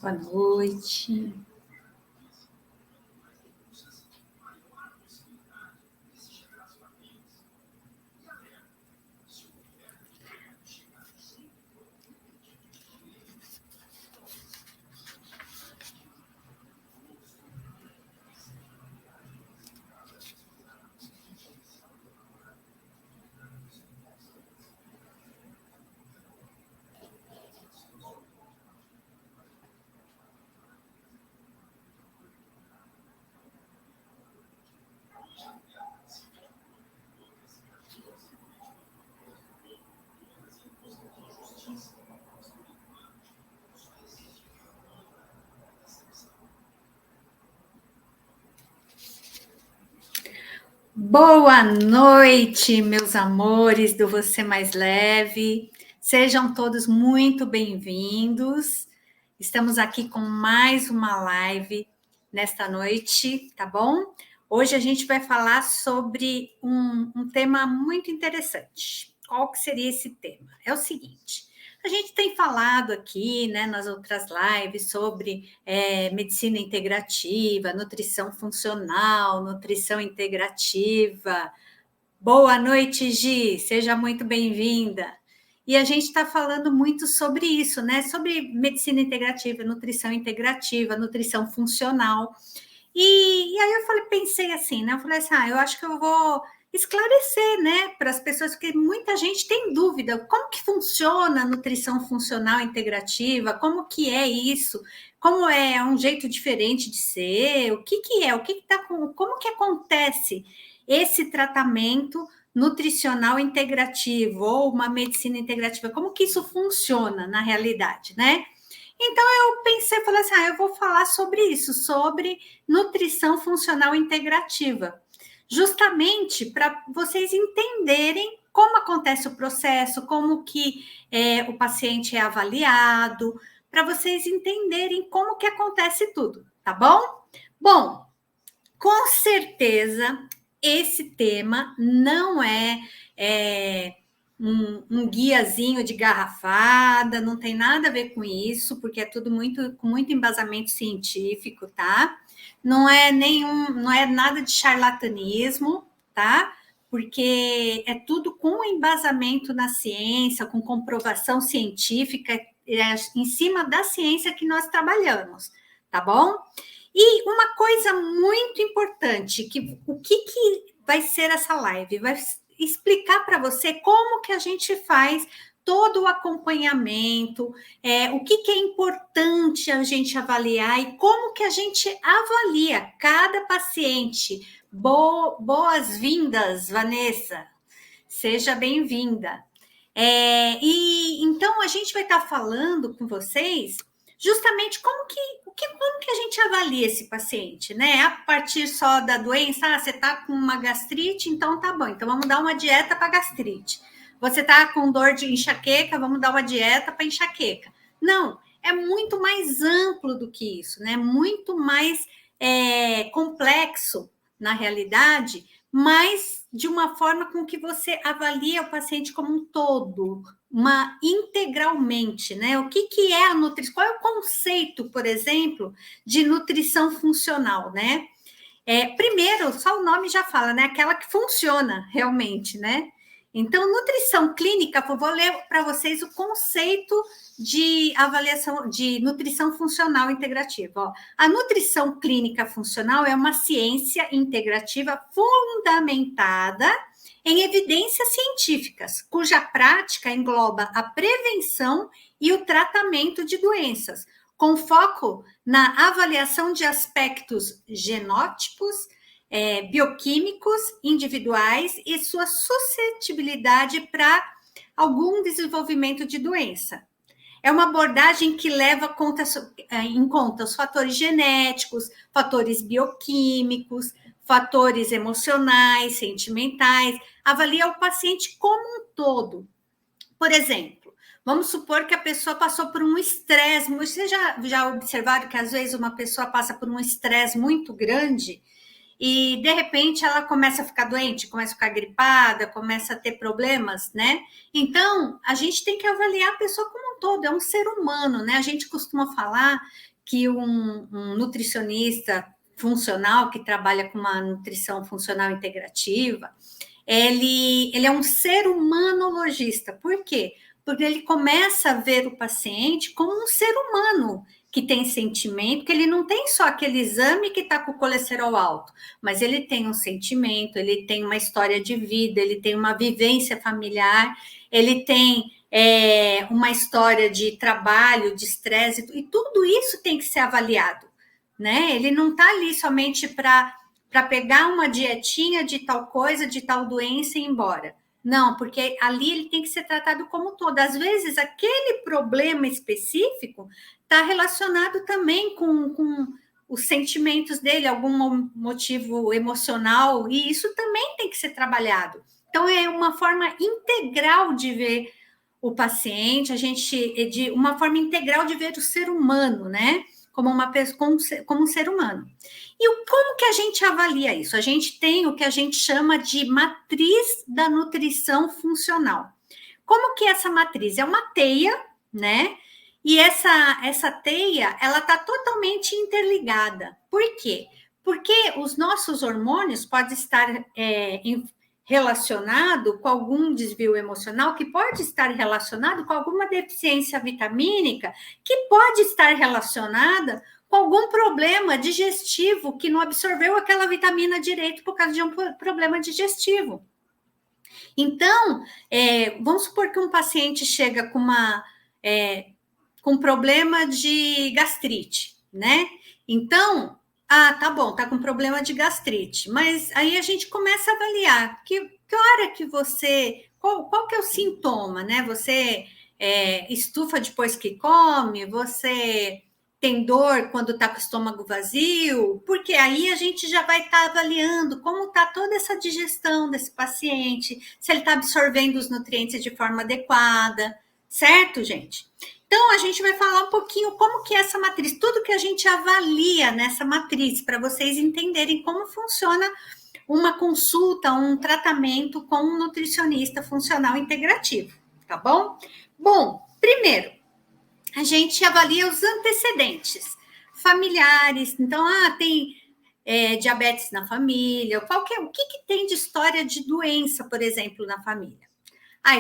Boa noite. Boa noite, meus amores do Você Mais Leve. Sejam todos muito bem-vindos. Estamos aqui com mais uma live nesta noite, tá bom? Hoje a gente vai falar sobre um tema muito interessante. Qual que seria esse tema? É o seguinte: a gente tem falado aqui, né, nas outras lives sobre medicina integrativa, nutrição funcional, nutrição integrativa. Boa noite, Gi, seja muito bem-vinda. E a gente está falando muito sobre isso, né? Sobre medicina integrativa, nutrição funcional. E aí pensei assim, né? Eu falei assim, eu acho que eu vou esclarecer, né, para as pessoas, porque muita gente tem dúvida, como que funciona a nutrição funcional integrativa, como que é isso, como é um jeito diferente de ser, o que é, como que acontece esse tratamento nutricional integrativo ou uma medicina integrativa, como que isso funciona na realidade, né? Então eu pensei, falei assim, eu vou falar sobre isso, sobre nutrição funcional integrativa, justamente para vocês entenderem como acontece o processo, como que o paciente é avaliado, para vocês entenderem como que acontece tudo, tá bom? Bom, com certeza esse tema não é um guiazinho de garrafada, não tem nada a ver com isso, porque é tudo com muito embasamento científico, tá? Não é nada de charlatanismo, tá? Porque é tudo com embasamento na ciência, com comprovação científica, em cima da ciência que nós trabalhamos, tá bom? E uma coisa muito importante, o que vai ser essa live? Vai explicar para você como que a gente faz todo o acompanhamento, o que é importante a gente avaliar e como que a gente avalia cada paciente. Boas-vindas, Vanessa. Seja bem-vinda. E então a gente vai estar falando com vocês justamente como que a gente avalia esse paciente, né? A partir só da doença, você está com uma gastrite, então tá bom, então vamos dar uma dieta para gastrite. Você está com dor de enxaqueca, vamos dar uma dieta para enxaqueca. Não, é muito mais amplo do que isso, né? Muito mais complexo na realidade, mas de uma forma com que você avalia o paciente como um todo, integralmente, né? O que é a nutrição? Qual é o conceito, por exemplo, de nutrição funcional, né? Primeiro, só o nome já fala, né? Aquela que funciona realmente, né? Então, nutrição clínica, vou ler para vocês o conceito de avaliação de nutrição funcional integrativa. Ó, a nutrição clínica funcional é uma ciência integrativa fundamentada em evidências científicas, cuja prática engloba a prevenção e o tratamento de doenças, com foco na avaliação de aspectos genótipos, bioquímicos individuais e sua suscetibilidade para algum desenvolvimento de doença. É uma abordagem que leva em conta os fatores genéticos, fatores bioquímicos, fatores emocionais, sentimentais, avalia o paciente como um todo. Por exemplo, vamos supor que a pessoa passou por um estresse. Vocês já observaram que às vezes uma pessoa passa por um estresse muito grande e de repente ela começa a ficar doente, começa a ficar gripada, começa a ter problemas, né? Então, a gente tem que avaliar a pessoa como um todo, é um ser humano, né? A gente costuma falar que um nutricionista funcional, que trabalha com uma nutrição funcional integrativa, ele é um ser humanologista. Por quê? Porque ele começa a ver o paciente como um ser humano que tem sentimento, que ele não tem só aquele exame que está com o colesterol alto, mas ele tem um sentimento, ele tem uma história de vida, ele tem uma vivência familiar, ele tem uma história de trabalho, de estresse, e tudo isso tem que ser avaliado, né? Ele não está ali somente para pegar uma dietinha de tal coisa, de tal doença e ir embora. Não, porque ali ele tem que ser tratado como todo. Às vezes, aquele problema específico está relacionado também com os sentimentos dele, algum motivo emocional, e isso também tem que ser trabalhado. Então, é uma forma integral de ver o paciente, de uma forma integral de ver o ser humano, né? Como um ser humano. E como que a gente avalia isso? A gente tem o que a gente chama de matriz da nutrição funcional. Como que é essa matriz? É uma teia, né? E essa teia, ela está totalmente interligada. Por quê? Porque os nossos hormônios podem estar relacionado com algum desvio emocional, que pode estar relacionado com alguma deficiência vitamínica, que pode estar relacionada com algum problema digestivo que não absorveu aquela vitamina direito por causa de um problema digestivo. Então, vamos supor que um paciente chega com problema de gastrite, né? Então, tá bom, tá com problema de gastrite, mas aí a gente começa a avaliar que hora que você, qual que é o sintoma, né? Você estufa depois que come, você tem dor quando está com o estômago vazio, porque aí a gente já vai estar avaliando como está toda essa digestão desse paciente, se ele está absorvendo os nutrientes de forma adequada, certo, gente? Então, a gente vai falar um pouquinho como que é essa matriz, tudo que a gente avalia nessa matriz, para vocês entenderem como funciona uma consulta, um tratamento com um nutricionista funcional integrativo, tá bom? Bom, primeiro, a gente avalia os antecedentes familiares. Então, tem diabetes na família, o que tem de história de doença, por exemplo, na família?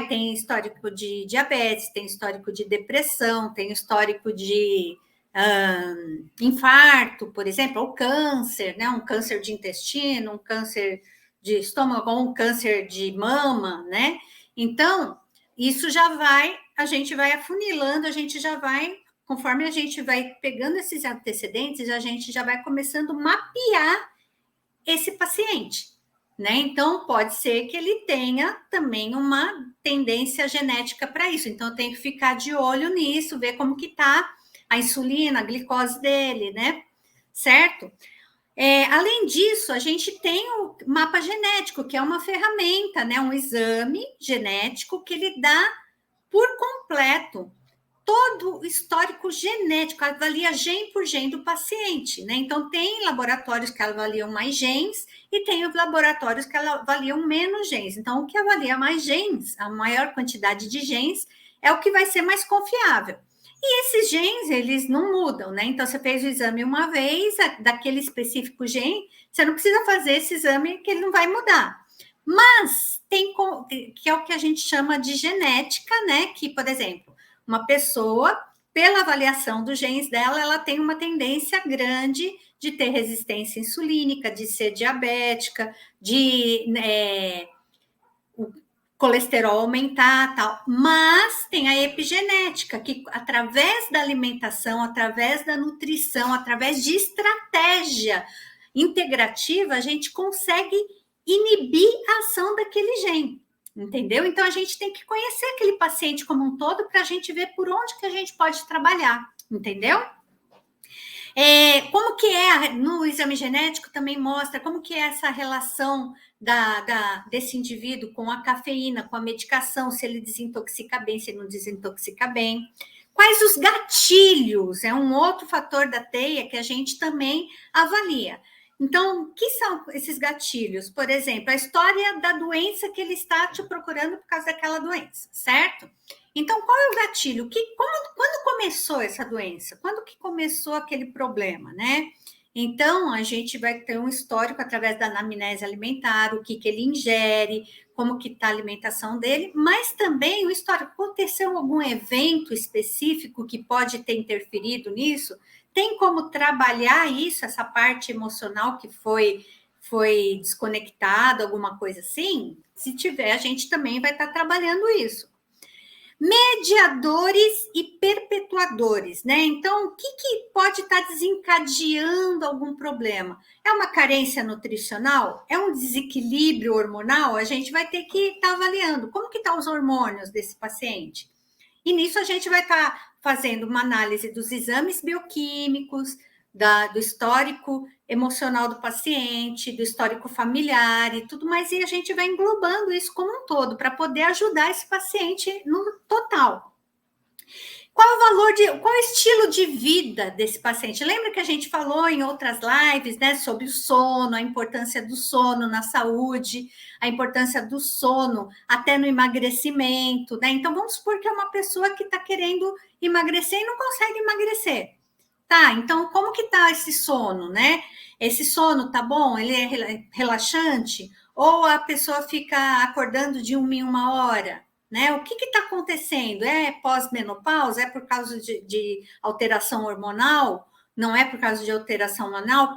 Tem histórico de diabetes, tem histórico de depressão, tem histórico de infarto, por exemplo, ou câncer, né? Um câncer de intestino, um câncer de estômago, ou um câncer de mama, né? Então, isso a gente vai afunilando, a gente já vai, conforme a gente vai pegando esses antecedentes, a gente já vai começando a mapear esse paciente, né? Então, pode ser que ele tenha também uma tendência genética para isso. Então, eu tenho que ficar de olho nisso, ver como que está a insulina, a glicose dele, né? Certo? Além disso, a gente tem o mapa genético, que é uma ferramenta, né? Um exame genético que ele dá por completo todo o histórico genético, avalia gene por gene do paciente, né? Então, tem laboratórios que avaliam mais genes e tem os laboratórios que avaliam menos genes. Então, o que avalia mais genes, a maior quantidade de genes, é o que vai ser mais confiável. E esses genes, eles não mudam, né? Então, você fez o exame uma vez, daquele específico gene, você não precisa fazer esse exame que ele não vai mudar. Mas tem, que é o que a gente chama de genética, né? Que, por exemplo, uma pessoa, pela avaliação dos genes dela, ela tem uma tendência grande de ter resistência insulínica, de ser diabética, de o colesterol aumentar, tal. Mas tem a epigenética, que através da alimentação, através da nutrição, através de estratégia integrativa, a gente consegue inibir a ação daquele gene. Entendeu? Então, a gente tem que conhecer aquele paciente como um todo para a gente ver por onde que a gente pode trabalhar, entendeu? Como que no exame genético também mostra como que é essa relação desse indivíduo com a cafeína, com a medicação, se ele desintoxica bem, se ele não desintoxica bem. Quais os gatilhos? É um outro fator da teia que a gente também avalia. Então, o que são esses gatilhos? Por exemplo, a história da doença que ele está te procurando por causa daquela doença, certo? Então, qual é o gatilho? Quando começou essa doença? Quando que começou aquele problema, né? Então, a gente vai ter um histórico através da anamnese alimentar, o que ele ingere, como que está a alimentação dele, mas também o histórico. Aconteceu algum evento específico que pode ter interferido nisso? Tem como trabalhar isso, essa parte emocional que foi desconectada, alguma coisa assim? Se tiver, a gente também vai estar trabalhando isso. Mediadores e perpetuadores, né? Então, o que pode estar desencadeando algum problema? É uma carência nutricional? É um desequilíbrio hormonal? A gente vai ter que estar avaliando como que estão os hormônios desse paciente. E nisso a gente vai estar fazendo uma análise dos exames bioquímicos, do histórico emocional do paciente, do histórico familiar e tudo mais, e a gente vai englobando isso como um todo, para poder ajudar esse paciente no total. Qual o valor qual o estilo de vida desse paciente? Lembra que a gente falou em outras lives, né, sobre o sono, a importância do sono na saúde, a importância do sono até no emagrecimento, né? Então, vamos supor que é uma pessoa que está querendo emagrecer e não consegue emagrecer. Tá, então como que tá esse sono, né? Esse sono tá bom? Ele é relaxante? Ou a pessoa fica acordando de uma em uma hora? Né? O que está acontecendo? É pós-menopausa? É por causa de alteração hormonal? Não é por causa de alteração hormonal?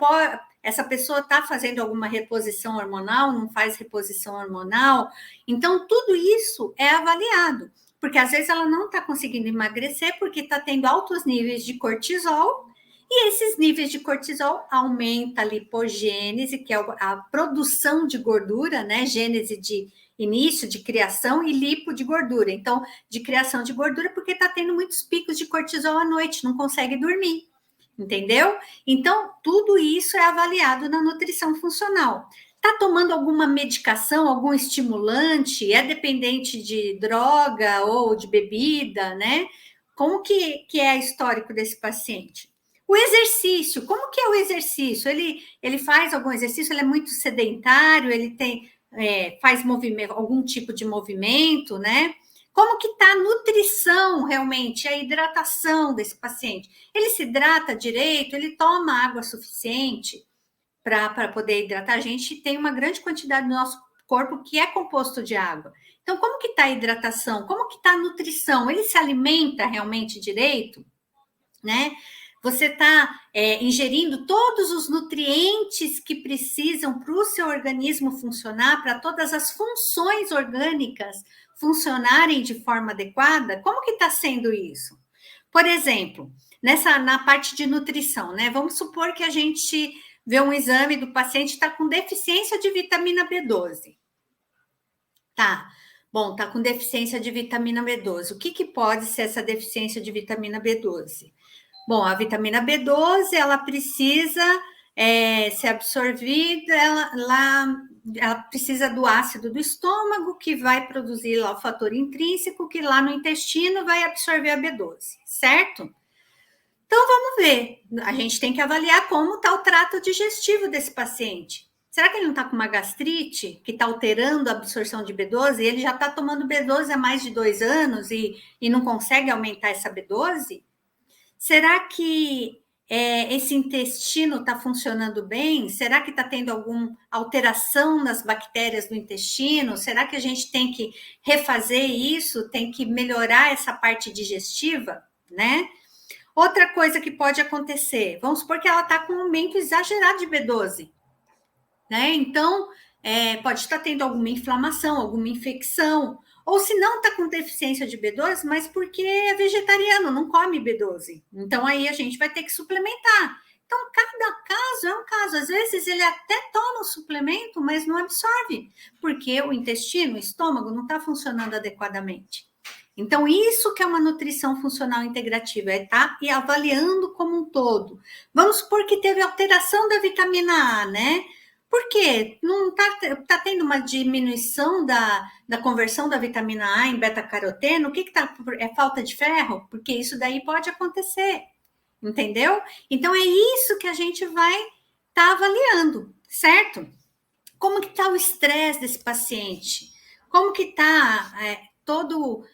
Essa pessoa está fazendo alguma reposição hormonal? Não faz reposição hormonal? Então, tudo isso é avaliado. Porque às vezes ela não está conseguindo emagrecer porque está tendo altos níveis de cortisol, e esses níveis de cortisol aumenta a lipogênese, que é a produção de gordura, né? Gênese de início de criação e lipo de gordura. Então, de criação de gordura, porque está tendo muitos picos de cortisol à noite, não consegue dormir, entendeu? Então, tudo isso é avaliado na nutrição funcional. Está tomando alguma medicação, algum estimulante? É dependente de droga ou de bebida, né? Como que é o histórico desse paciente? O exercício, como que é o exercício? Ele faz algum exercício? Ele é muito sedentário? Ele tem faz movimento, algum tipo de movimento, né? Como que está a nutrição realmente, a hidratação desse paciente? Ele se hidrata direito? Ele toma água suficiente para poder hidratar? A gente tem uma grande quantidade do nosso corpo que é composto de água. Então, como que está a hidratação? Como que está a nutrição? Ele se alimenta realmente direito? Né? Você está ingerindo todos os nutrientes que precisam para o seu organismo funcionar, para todas as funções orgânicas funcionarem de forma adequada? Como que está sendo isso? Por exemplo, na parte de nutrição, né? Vamos supor que a gente vê um exame do paciente está com deficiência de vitamina B12. Tá, bom, tá com deficiência de vitamina B12. O que pode ser essa deficiência de vitamina B12? Bom, a vitamina B12, ela precisa ser absorvida, ela precisa do ácido do estômago, que vai produzir lá o fator intrínseco, que lá no intestino vai absorver a B12, certo? Então, vamos ver. A gente tem que avaliar como está o trato digestivo desse paciente. Será que ele não está com uma gastrite que está alterando a absorção de B12? Ele já está tomando B12 há mais de 2 anos e não consegue aumentar essa B12? Será que esse intestino está funcionando bem? Será que está tendo alguma alteração nas bactérias do intestino? Será que a gente tem que refazer isso? Tem que melhorar essa parte digestiva, né? Outra coisa que pode acontecer, vamos supor que ela está com um aumento exagerado de B12, né? Então, pode estar tendo alguma inflamação, alguma infecção, ou se não está com deficiência de B12, mas porque é vegetariano, não come B12. Então, aí a gente vai ter que suplementar. Então, cada caso é um caso. Às vezes, ele até toma o suplemento, mas não absorve, porque o intestino, o estômago, não está funcionando adequadamente. Então, isso que é uma nutrição funcional integrativa, é estar e avaliando como um todo. Vamos supor que teve alteração da vitamina A, né? Por quê? Não está tendo uma diminuição da conversão da vitamina A em beta-caroteno? O que está? É falta de ferro? Porque isso daí pode acontecer, entendeu? Então, é isso que a gente vai estar avaliando, certo? Como que está o estresse desse paciente? Como que está todo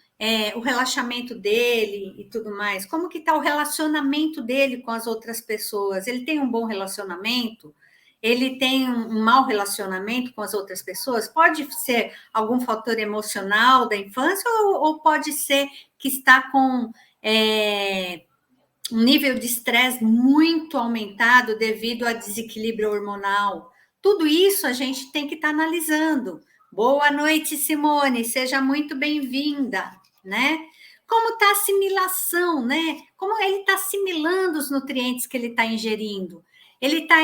o relaxamento dele e tudo mais? Como que está o relacionamento dele com as outras pessoas? Ele tem um bom relacionamento? Ele tem um mau relacionamento com as outras pessoas? Pode ser algum fator emocional da infância ou pode ser que está com um nível de estresse muito aumentado devido a desequilíbrio hormonal? Tudo isso a gente tem que estar analisando. Boa noite, Simone, seja muito bem-vinda, né? Como está a assimilação, né? Como ele está assimilando os nutrientes que ele está ingerindo? Ele está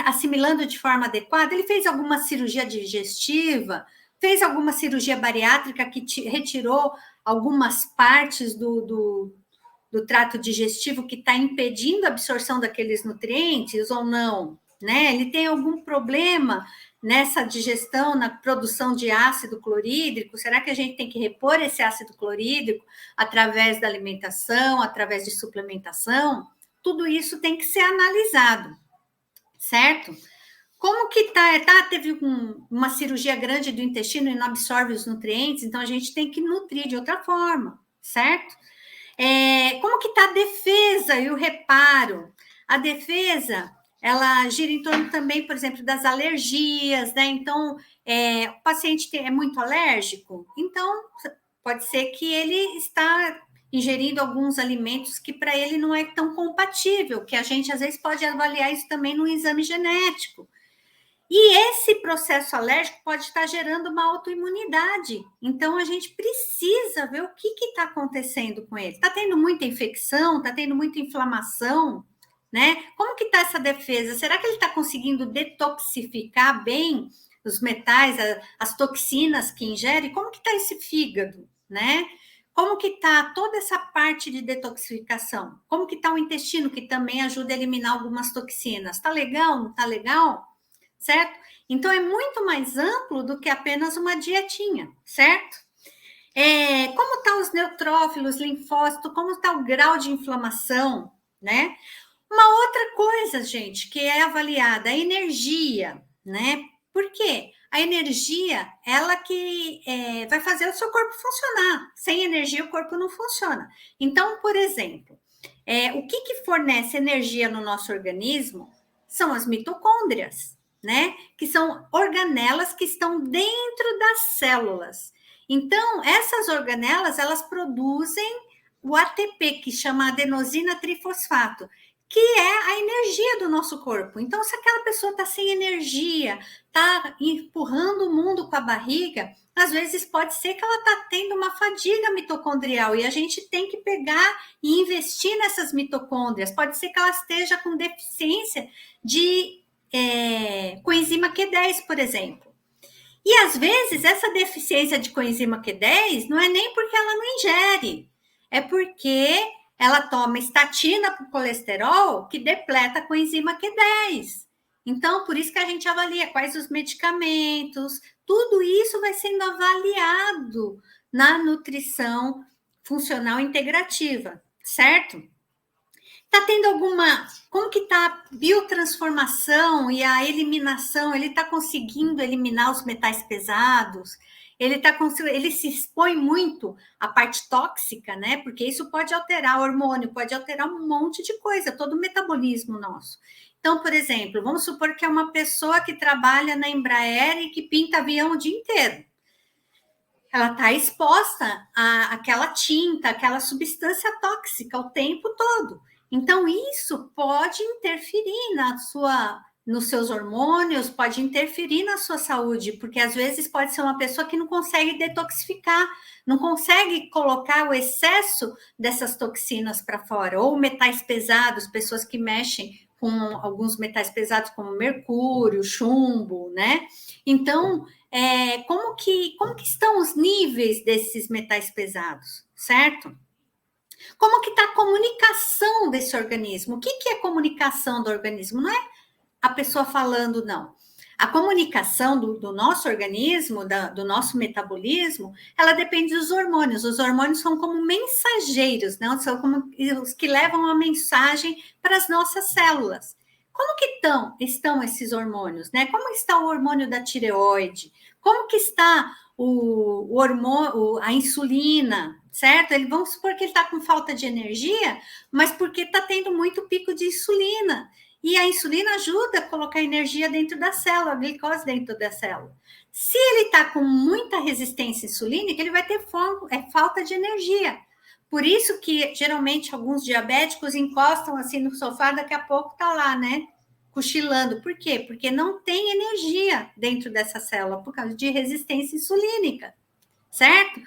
assimilando de forma adequada? Ele fez alguma cirurgia digestiva? Fez alguma cirurgia bariátrica que retirou algumas partes do trato digestivo que está impedindo a absorção daqueles nutrientes ou não, né? Ele tem algum problema nessa digestão, na produção de ácido clorídrico? Será que a gente tem que repor esse ácido clorídrico através da alimentação, através de suplementação? Tudo isso tem que ser analisado, certo? Como que teve uma cirurgia grande do intestino e não absorve os nutrientes, então a gente tem que nutrir de outra forma, certo? Como que está a defesa e o reparo? A defesa, ela gira em torno também, por exemplo, das alergias, né? Então, o paciente é muito alérgico, então pode ser que ele está ingerindo alguns alimentos que para ele não é tão compatível, que a gente às vezes pode avaliar isso também no exame genético. E esse processo alérgico pode estar gerando uma autoimunidade. Então, a gente precisa ver o que está acontecendo com ele. Está tendo muita infecção? Está tendo muita inflamação? Né? Como que está essa defesa? Será que ele está conseguindo detoxificar bem os metais, as toxinas que ingere? Como que está esse fígado? Né? Como que está toda essa parte de detoxificação? Como que está o intestino, que também ajuda a eliminar algumas toxinas? Está legal? Não está legal? Certo? Então, é muito mais amplo do que apenas uma dietinha, certo? Como estão os neutrófilos, linfócitos, como está o grau de inflamação, né? Uma outra coisa, gente, que é avaliada, a energia, né? Por quê? A energia, ela que vai fazer o seu corpo funcionar. Sem energia, o corpo não funciona. Então, por exemplo, o que fornece energia no nosso organismo são as mitocôndrias, né? Que são organelas que estão dentro das células. Então, essas organelas, elas produzem o ATP, que chama adenosina trifosfato, que é a energia do nosso corpo. Então, se aquela pessoa está sem energia, está empurrando o mundo com a barriga, às vezes pode ser que ela está tendo uma fadiga mitocondrial e a gente tem que pegar e investir nessas mitocôndrias. Pode ser que ela esteja com deficiência de coenzima Q10, por exemplo. E às vezes essa deficiência de coenzima Q10 não é nem porque ela não ingere, é porque ela toma estatina para o colesterol que depleta a coenzima Q10. Então, por isso que a gente avalia quais os medicamentos, tudo isso vai sendo avaliado na nutrição funcional integrativa, certo? Está tendo alguma... Como que está a biotransformação e a eliminação? Ele está conseguindo eliminar os metais pesados? Ele se expõe muito à parte tóxica, né? Porque isso pode alterar o hormônio, pode alterar um monte de coisa, todo o metabolismo nosso. Então, por exemplo, vamos supor que é uma pessoa que trabalha na Embraer e que pinta avião o dia inteiro. Ela está exposta àquela tinta, àquela substância tóxica o tempo todo. Então, isso pode interferir nos seus hormônios, pode interferir na sua saúde, porque às vezes pode ser uma pessoa que não consegue detoxificar, não consegue colocar o excesso dessas toxinas para fora, ou metais pesados, pessoas que mexem com alguns metais pesados, como mercúrio, chumbo, né? Então, como que estão os níveis desses metais pesados, certo? Como que está a comunicação desse organismo? O que é comunicação do organismo? Não é a pessoa falando, não. A comunicação do nosso organismo, do nosso metabolismo, ela depende dos hormônios. Os hormônios são como mensageiros, né? São como os que levam a mensagem para as nossas células. Como que estão esses hormônios, né? Como está o hormônio da tireoide? Como que está o hormônio, a insulina, certo? Vamos supor que ele está com falta de energia, mas porque está tendo muito pico de insulina. E a insulina ajuda a colocar energia dentro da célula, a glicose dentro da célula. Se ele está com muita resistência insulínica, ele vai ter falta de energia. Por isso que, geralmente, alguns diabéticos encostam assim no sofá, daqui a pouco tá lá, né? Cochilando. Por quê? Porque não tem energia dentro dessa célula, por causa de resistência insulínica, certo?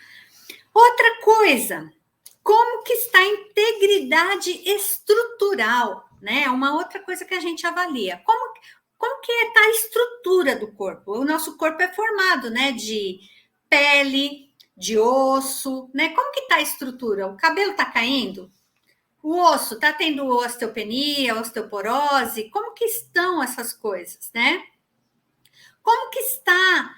Outra coisa, como que está a integridade estrutural, né? É uma outra coisa que a gente avalia. Como que está a estrutura do corpo? O nosso corpo é formado, né, de pele, de osso, né? Como que está a estrutura? O cabelo está caindo? O osso está tendo osteopenia, osteoporose? Como que estão essas coisas, né? Como que está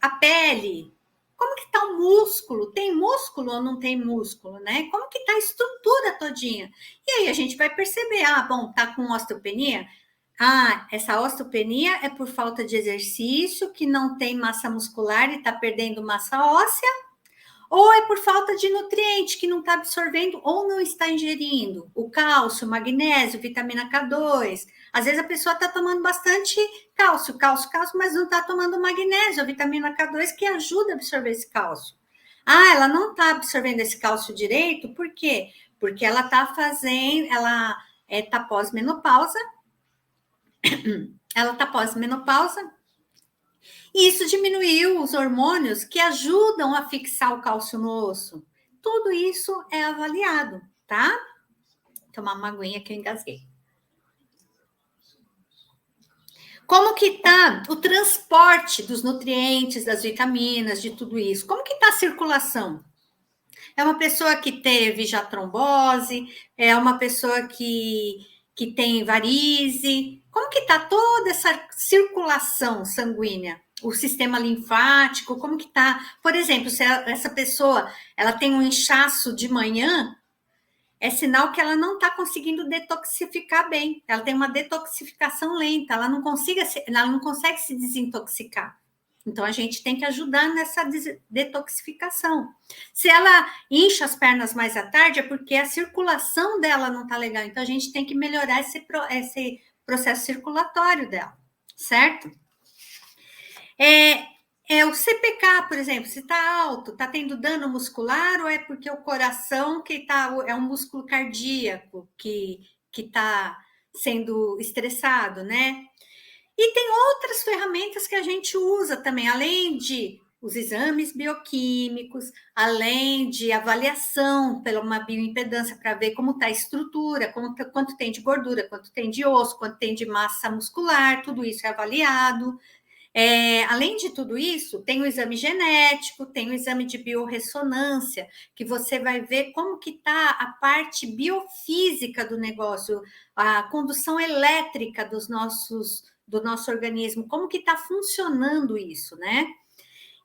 a pele? Como que está o músculo? Tem músculo ou não tem músculo, né? Como que está a estrutura todinha? E aí a gente vai perceber, bom, tá com osteopenia? Essa osteopenia é por falta de exercício, que não tem massa muscular e está perdendo massa óssea, ou é por falta de nutriente, que não está absorvendo ou não está ingerindo o cálcio, magnésio, vitamina K2. Às vezes a pessoa está tomando bastante cálcio, mas não está tomando magnésio, a vitamina K2, que ajuda a absorver esse cálcio. Ela não está absorvendo esse cálcio direito, por quê? Porque ela está está pós-menopausa, e isso diminuiu os hormônios que ajudam a fixar o cálcio no osso. Tudo isso é avaliado, tá? Vou tomar uma aguinha que eu engasguei. Como que tá o transporte dos nutrientes, das vitaminas, de tudo isso? Como que tá a circulação? É uma pessoa que teve já trombose, é uma pessoa que tem varize. Como que tá toda essa circulação sanguínea? O sistema linfático, como que tá? Por exemplo, se essa pessoa ela tem um inchaço de manhã, é sinal que ela não está conseguindo detoxificar bem. Ela tem uma detoxificação lenta, ela não consegue se desintoxicar. Então, a gente tem que ajudar nessa detoxificação. Se ela incha as pernas mais à tarde, é porque a circulação dela não está legal. Então, a gente tem que melhorar esse processo circulatório dela, certo? O CPK, por exemplo, se está alto, está tendo dano muscular ou é porque o coração é um músculo cardíaco que está sendo estressado, né? E tem outras ferramentas que a gente usa também, além de os exames bioquímicos, além de avaliação pela uma bioimpedância para ver como está a estrutura, quanto tem de gordura, quanto tem de osso, quanto tem de massa muscular, tudo isso é avaliado. Além de tudo isso, tem o exame genético, tem o exame de biorressonância, que você vai ver como que está a parte biofísica do negócio, a condução elétrica do nosso organismo, como que está funcionando isso, né?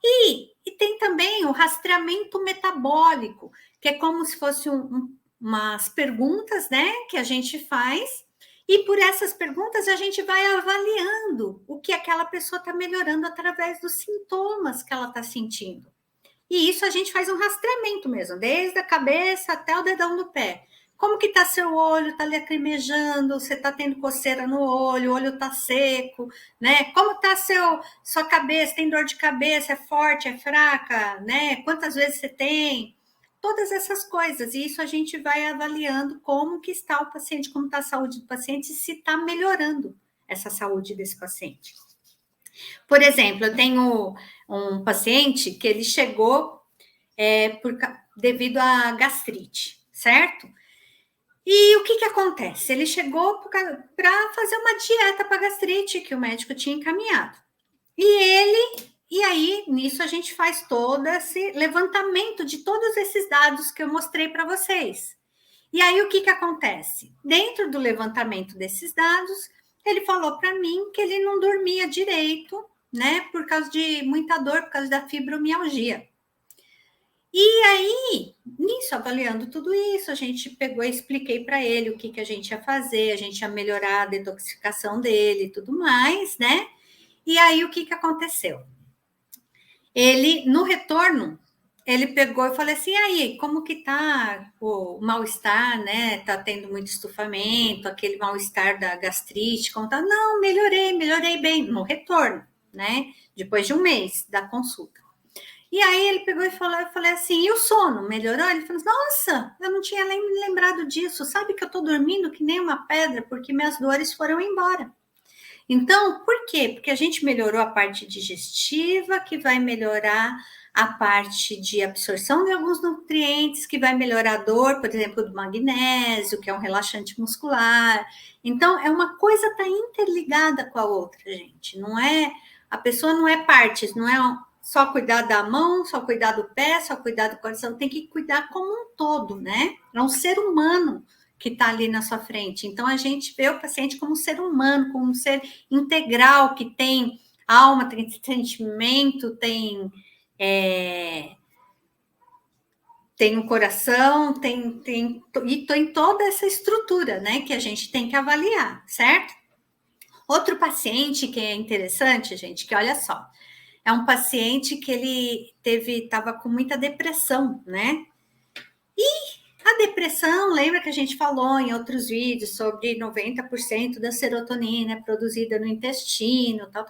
E tem também o rastreamento metabólico, que é como se fosse umas perguntas, né, que a gente faz, e por essas perguntas a gente vai avaliando o que aquela pessoa está melhorando através dos sintomas que ela está sentindo. E isso a gente faz um rastreamento mesmo, desde a cabeça até o dedão do pé. Como que está seu olho? Está lacrimejando? Você está tendo coceira no olho? O olho está seco, né? Como está sua cabeça? Tem dor de cabeça? É forte? É fraca? Né? Quantas vezes você tem? Todas essas coisas. E isso a gente vai avaliando como que está o paciente, como está a saúde do paciente, e se está melhorando essa saúde desse paciente. Por exemplo, eu tenho um paciente que ele chegou devido à gastrite, certo? E o que acontece? Ele chegou para fazer uma dieta para gastrite que o médico tinha encaminhado. E aí, nisso, a gente faz todo esse levantamento de todos esses dados que eu mostrei para vocês. E aí, o que acontece? Dentro do levantamento desses dados, ele falou para mim que ele não dormia direito, né? Por causa de muita dor, por causa da fibromialgia. E aí, nisso, avaliando tudo isso, a gente pegou e expliquei para ele o que a gente ia fazer, a gente ia melhorar a detoxificação dele e tudo mais, né? E aí, o que aconteceu? ele, no retorno, ele pegou e falou assim, e aí, como que tá o mal-estar, né? Tá tendo muito estufamento, aquele mal-estar da gastrite, como tá? Não, melhorei bem, no retorno, né? Depois de um mês da consulta. E aí ele pegou e falou, eu falei assim, e o sono, melhorou? Ele falou, nossa, eu não tinha nem lembrado disso, sabe que eu tô dormindo que nem uma pedra, porque minhas dores foram embora. Então, por quê? Porque a gente melhorou a parte digestiva, que vai melhorar a parte de absorção de alguns nutrientes, que vai melhorar a dor, por exemplo, do magnésio, que é um relaxante muscular. Então, é uma coisa está interligada com a outra, gente. Não é, a pessoa não é partes, não é só cuidar da mão, só cuidar do pé, só cuidar do coração, tem que cuidar como um todo, né? É um ser humano que está ali na sua frente. Então, a gente vê o paciente como um ser humano, como um ser integral, que tem alma, tem sentimento, tem um coração, e tem toda essa estrutura, né, que a gente tem que avaliar, certo? Outro paciente que é interessante, gente, que olha só, é um paciente que ele estava com muita depressão, né? A depressão, lembra que a gente falou em outros vídeos sobre 90% da serotonina é produzida no intestino, tal.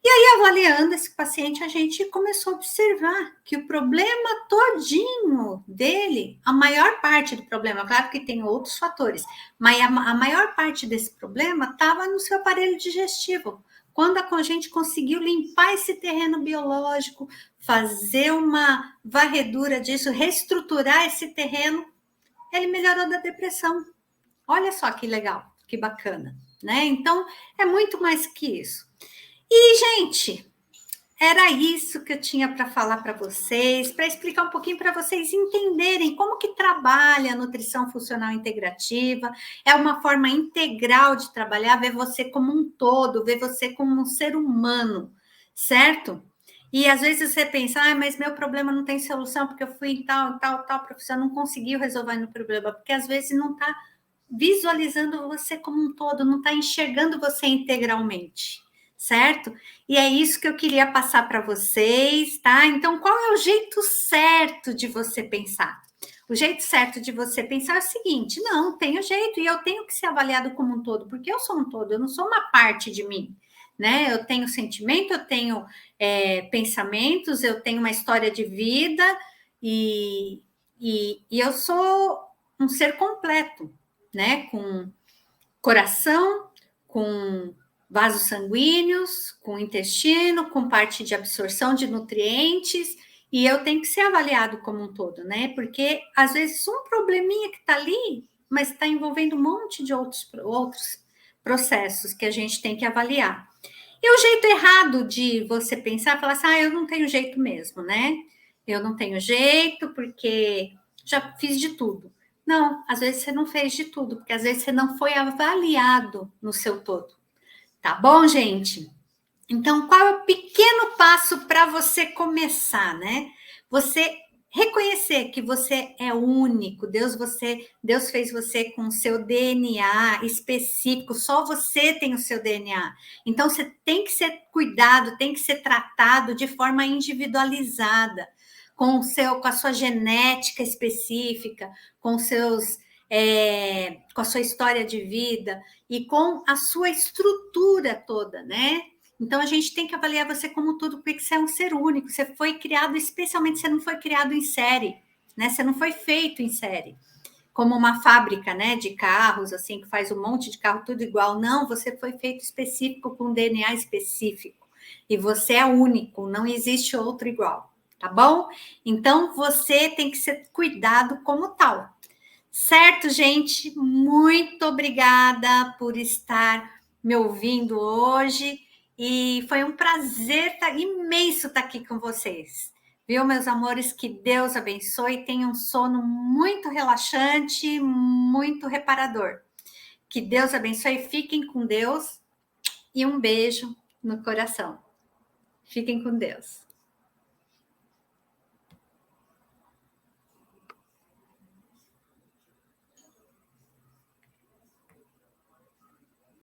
E aí, avaliando esse paciente, a gente começou a observar que o problema todinho dele, a maior parte do problema, claro que tem outros fatores, mas a maior parte desse problema estava no seu aparelho digestivo. Quando a gente conseguiu limpar esse terreno biológico, fazer uma varredura disso, reestruturar esse terreno, ele melhorou da depressão. Olha só que legal, que bacana, né? Então, é muito mais que isso. E, gente, era isso que eu tinha para falar para vocês, para explicar um pouquinho para vocês entenderem como que trabalha a nutrição funcional integrativa. É uma forma integral de trabalhar, ver você como um todo, ver você como um ser humano, certo? E às vezes você pensa, mas meu problema não tem solução, porque eu fui em tal profissão, não conseguiu resolver o problema, porque às vezes não está visualizando você como um todo, não está enxergando você integralmente, certo? E é isso que eu queria passar para vocês, tá? Então, qual é o jeito certo de você pensar? O jeito certo de você pensar é o seguinte: não, tem o jeito, e eu tenho que ser avaliado como um todo, porque eu sou um todo, eu não sou uma parte de mim, né? Eu tenho sentimento, eu tenho pensamentos, eu tenho uma história de vida, e eu sou um ser completo, né? Com coração, com vasos sanguíneos, com intestino, com parte de absorção de nutrientes, e eu tenho que ser avaliado como um todo, né? Porque às vezes um probleminha que está ali, mas está envolvendo um monte de outros processos que a gente tem que avaliar. E o jeito errado de você pensar, falar assim, eu não tenho jeito mesmo, né? Eu não tenho jeito porque já fiz de tudo. Não, às vezes você não fez de tudo, porque às vezes você não foi avaliado no seu todo. Tá bom, gente? Então, qual é o pequeno passo para você começar, né? Você reconhecer que você é único, Deus fez você com o seu DNA específico, só você tem o seu DNA. Então, você tem que ser cuidado, tem que ser tratado de forma individualizada, com a sua genética específica, com a sua história de vida e com a sua estrutura toda, né? Então, a gente tem que avaliar você como tudo, porque você é um ser único, você foi criado, especialmente, você não foi criado em série, né? Você não foi feito em série, como uma fábrica, né, de carros, assim, que faz um monte de carro tudo igual. Não, você foi feito específico, com DNA específico, e você é único, não existe outro igual, tá bom? Então, você tem que ser cuidado como tal. Certo, gente? Muito obrigada por estar me ouvindo hoje. E foi um prazer imenso estar aqui com vocês. Viu, meus amores? Que Deus abençoe. Tenham um sono muito relaxante, muito reparador. Que Deus abençoe. Fiquem com Deus. E um beijo no coração. Fiquem com Deus.